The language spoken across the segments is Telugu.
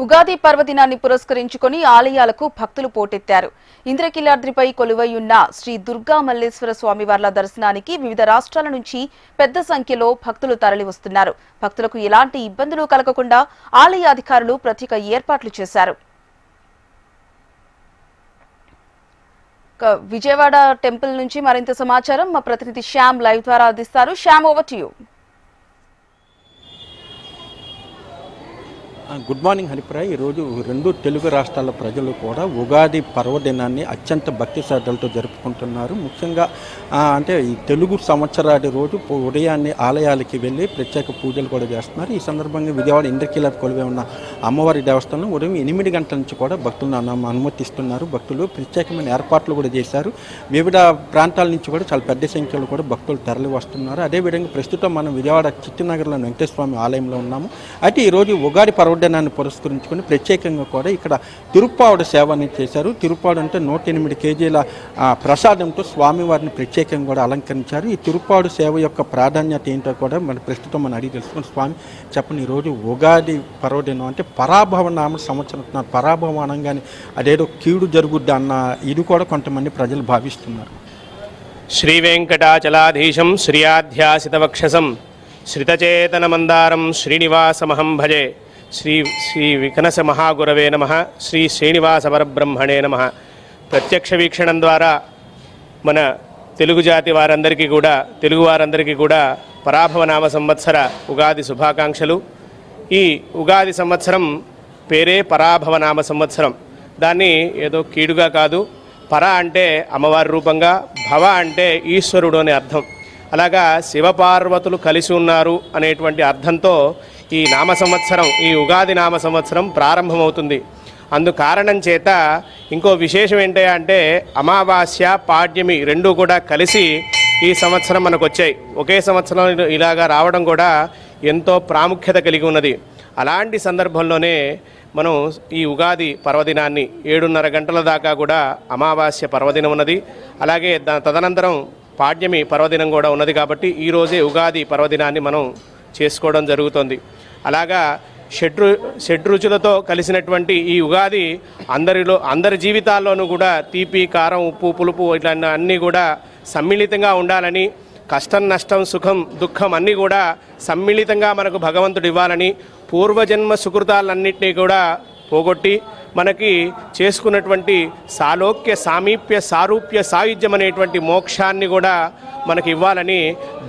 ఉగాది పర్వదినాన్ని పురస్కరించుకొని ఆలయాలకు భక్తులు పోటెత్తారు. ఇంద్రకీలాద్రిపై కొలువైయున్న శ్రీ దుర్గా మల్లేశ్వర స్వామివార్ల దర్శనానికి వివిధ రాష్ట్రాల నుంచి పెద్ద సంఖ్యలో భక్తులు తరలివస్తున్నారు. భక్తులకు ఎలాంటి ఇబ్బందులు కలగకుండా ఆలయ అధికారులు ప్రత్యేక ఏర్పాట్లు చేశారు. విజయవాడ టెంపుల్ నుంచి మరింత సమాచారం మా ప్రతినిధి శ్యామ్ లైవ్ ద్వారా అందిస్తారు. Shyam, over to you. Good morning హరిప్రాయ్. ఈరోజు రెండు తెలుగు రాష్ట్రాల ప్రజలు కూడా ఉగాది పర్వదినాన్ని అత్యంత భక్తి శ్రద్ధలతో జరుపుకుంటున్నారు. ముఖ్యంగా అంటే ఈ తెలుగు సంవత్సరాది రోజు ఉదయాన్నే ఆలయాలకి వెళ్ళి ప్రత్యేక పూజలు కూడా చేస్తున్నారు. ఈ సందర్భంగా విజయవాడ ఇంద్రకీలాద్రి కొలువై ఉన్న అమ్మవారి దేవస్థానం ఉదయం 8 గంటల నుంచి కూడా భక్తులను అనుమతిస్తున్నారు. భక్తులు ప్రత్యేకమైన ఏర్పాట్లు కూడా చేశారు. వివిధ ప్రాంతాల నుంచి కూడా చాలా పెద్ద సంఖ్యలో కూడా భక్తులు తరలి వస్తున్నారు. అదేవిధంగా ప్రస్తుతం మనం విజయవాడ చిట్టినగర్లోని వెంకటేశ్వర స్వామి ఆలయంలో ఉన్నాము. అయితే ఈరోజు ఉగాది పర్వదినాన్ని పురస్కరించుకొని ప్రత్యేకంగా కూడా ఇక్కడ తిరుప్పావడ సేవ అనేది చేశారు. తిరుప్పావడ అంటే 108 కేజీల ప్రసాదంతో స్వామివారిని ప్రత్యేకంగా కూడా అలంకరించారు. ఈ తిరుప్పావడ సేవ యొక్క ప్రాధాన్యత ఏంటో కూడా ప్రస్తుతం మనం అడిగి తెలుసుకుని, స్వామి చెప్పండి, ఈరోజు ఉగాది పర్వదినం అంటే పరాభవ నామ సంవత్సరం. పరాభవం అనగానే అదేదో కీడు జరుగుద్ది అన్న ఇది కూడా కొంతమంది ప్రజలు భావిస్తున్నారు. శ్రీ వెంకటాచలాధీశం శ్రీయాధ్యాసితవక్షసం శ్రితచేతన మందారం శ్రీనివాసమహం భజే. శ్రీ వికనస మహాగురవే నమః. శ్రీ శ్రీనివాస పరబ్రహ్మణే నమః. ప్రత్యక్ష వీక్షణం ద్వారా మన తెలుగు జాతి వారందరికీ కూడా, తెలుగు వారందరికీ కూడా పరాభవనామ సంవత్సర ఉగాది శుభాకాంక్షలు. ఈ ఉగాది సంవత్సరం పేరే పరాభవనామ సంవత్సరం. దాన్ని ఏదో కీడుగా కాదు, పర అంటే అమ్మవారి రూపంగా, భవ అంటే ఈశ్వరుడు అనే అర్థం. అలాగా శివపార్వతులు కలిసి ఉన్నారు అనేటువంటి అర్థంతో ఈ నామ సంవత్సరం, ఈ ఉగాది నామ సంవత్సరం ప్రారంభమవుతుంది. అందు కారణం చేత ఇంకో విశేషం ఏంటంటే అమావాస్య పాడ్యమి రెండూ కూడా కలిసి ఈ సంవత్సరం మనకు వచ్చాయి. ఒకే సంవత్సరం ఇలాగా రావడం కూడా ఎంతో ప్రాముఖ్యత కలిగి ఉన్నది. అలాంటి సందర్భంలోనే మనం ఈ ఉగాది పర్వదినాన్ని 7:30 గంటల దాకా కూడా అమావాస్య పర్వదినం ఉన్నది. అలాగే తదనంతరం పాడ్యమి పర్వదినం కూడా ఉన్నది. కాబట్టి ఈరోజే ఉగాది పర్వదినాన్ని మనం చేసుకోవడం జరుగుతుంది. అలాగా షడ్రుచులతో కలిసినటువంటి ఈ ఉగాది అందరి జీవితాల్లోనూ కూడా తీపి, కారం, ఉప్పు, పులుపు ఇట్లా అన్నీ కూడా సమ్మిళితంగా ఉండాలని, కష్టం, నష్టం, సుఖం, దుఃఖం అన్నీ కూడా సమ్మిళితంగా మనకు భగవంతుడు ఇవ్వాలని, పూర్వజన్మ సుకృతాలన్నింటినీ కూడా పోగొట్టి మనకి చేసుకున్నటువంటి సాలోక్య, సామీప్య, సారూప్య, సాయుధ్యం అనేటువంటి మోక్షాన్ని కూడా మనకి ఇవ్వాలని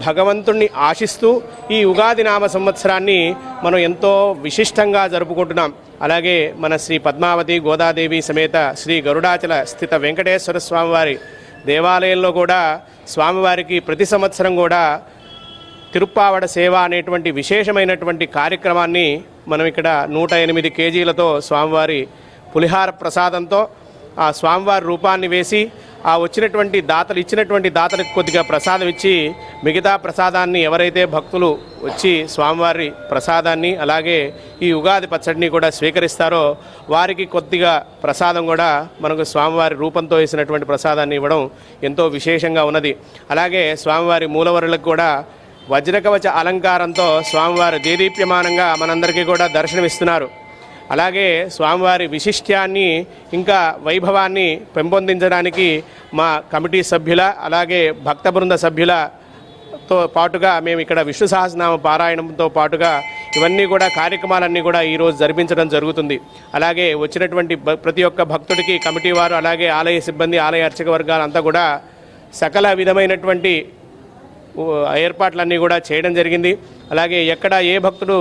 భగవంతుణ్ణి ఆశిస్తూ ఈ ఉగాది నామ సంవత్సరాన్ని మనం ఎంతో విశిష్టంగా జరుపుకుంటున్నాం. అలాగే మన శ్రీ పద్మావతి గోదాదేవి సమేత శ్రీ గరుడాచల స్థిత వెంకటేశ్వర స్వామివారి దేవాలయంలో కూడా స్వామివారికి ప్రతి సంవత్సరం కూడా తిరుప్పావడ సేవ అనేటువంటి విశేషమైనటువంటి కార్యక్రమాన్ని మనం ఇక్కడ 108 కేజీలతో స్వామివారి పులిహార ప్రసాదంతో ఆ స్వామివారి రూపాన్ని వేసి ఆ వచ్చినటువంటి దాతలు ఇచ్చినటువంటి దాతలకు కొద్దిగా ప్రసాదం ఇచ్చి మిగతా ప్రసాదాన్ని ఎవరైతే భక్తులు వచ్చి స్వామివారి ప్రసాదాన్ని అలాగే ఈ ఉగాది పచ్చడిని కూడా స్వీకరిస్తారో వారికి కొద్దిగా ప్రసాదం కూడా మనకు స్వామివారి రూపంతో వేసినటువంటి ప్రసాదాన్ని ఇవ్వడం ఎంతో విశేషంగా ఉన్నది. అలాగే స్వామివారి మూలవరులకు కూడా వజ్రకవచ అలంకారంతో స్వామివారి దేదీప్యమానంగా మనందరికీ కూడా దర్శనమిస్తున్నారు. అలాగే స్వామివారి విశిష్ట్యాన్ని ఇంకా వైభవాన్ని పెంపొందించడానికి మా కమిటీ సభ్యుల అలాగే భక్త బృంద సభ్యులతో పాటుగా మేము ఇక్కడ విష్ణు సహస్రనామ పారాయణంతో పాటుగా ఇవన్నీ కూడా కార్యక్రమాలన్నీ కూడా ఈరోజు జరిపించడం జరుగుతుంది. అలాగే వచ్చినటువంటి ప్రతి ఒక్క భక్తుడికి కమిటీ వారు అలాగే ఆలయ సిబ్బంది, ఆలయ అర్చక వర్గాలు అంతా కూడా సకల విధమైనటువంటి ఏర్పాట్లన్నీ కూడా చేయడం జరిగింది. అలాగే ఎక్కడ ఏ భక్తుడు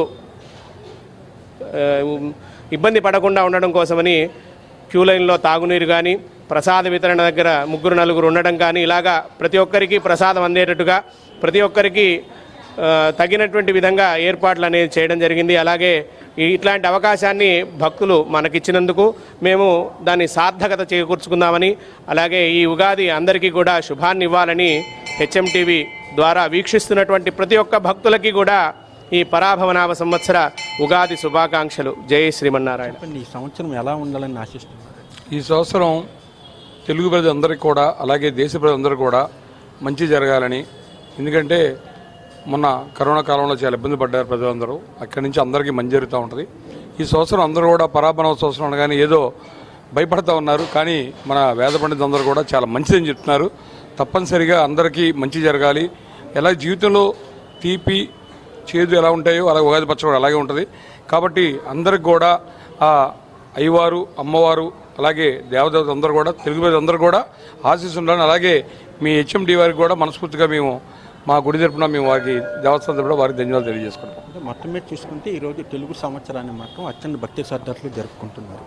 ఇబ్బంది పడకుండా ఉండడం కోసమని క్యూ లైన్లో తాగునీరు కానీ, ప్రసాద వితరణ దగ్గర 3-4 ఉండడం కానీ, ఇలాగా ప్రతి ఒక్కరికి ప్రసాదం అందేటట్టుగా ప్రతి ఒక్కరికి తగినటువంటి విధంగా ఏర్పాట్లు అనేది చేయడం జరిగింది. అలాగే ఇట్లాంటి అవకాశాన్ని భక్తులు మనకిచ్చినందుకు మేము దాన్ని సార్థకత చేకూర్చుకుందామని, అలాగే ఈ ఉగాది అందరికీ కూడా శుభాన్ని ఇవ్వాలని హెచ్ఎంటీవీ ద్వారా వీక్షిస్తున్నటువంటి ప్రతి ఒక్క భక్తులకి కూడా ఈ పరాభవనామ సంవత్సర ఉగాది శుభాకాంక్షలు. జై శ్రీమన్నారాయణ. ఈ సంవత్సరం ఎలా ఉండాలని ఆశిస్తున్నారు? ఈ సంవత్సరం తెలుగు ప్రజలందరికీ కూడా అలాగే దేశ ప్రజలందరికీ కూడా మంచి జరగాలని. ఎందుకంటే మొన్న కరోనా కాలంలో చాలా ఇబ్బంది పడ్డారు ప్రజలందరూ. అక్కడి నుంచి అందరికీ మంచి జరుగుతూ ఉంటుంది. ఈ సంవత్సరం అందరూ కూడా పరాభవ సంవత్సరం అనగానే ఏదో భయపడతా ఉన్నారు. కానీ మన వేద పండితులందరూ కూడా చాలా మంచిదని చెప్తున్నారు. తప్పనిసరిగా అందరికీ మంచి జరగాలి. ఎలా జీవితంలో తీపి చేదు ఎలా ఉంటాయో అలా ఉగాది పచ్చడి కూడా అలాగే ఉంటుంది. కాబట్టి అందరికి కూడా ఆ అయ్యవారు, అమ్మవారు, అలాగే దేవదేవత అందరూ కూడా, తెలుగు ప్రజలందరూ కూడా ఆశీస్సులు ఉండాలని, అలాగే మీ హెచ్ఎండి వారికి కూడా మనస్ఫూర్తిగా మేము మా గుడి తరపున మేము వారికి దేవస్థానం తరపున వారికి ధన్యవాదాలు తెలియజేసుకుంటాం. అంటే మొత్తం మీద చూసుకుంటే ఈరోజు తెలుగు సంవత్సరాన్ని మాత్రం అత్యంత భక్తి శ్రద్ధలతో జరుపుకుంటున్నారు.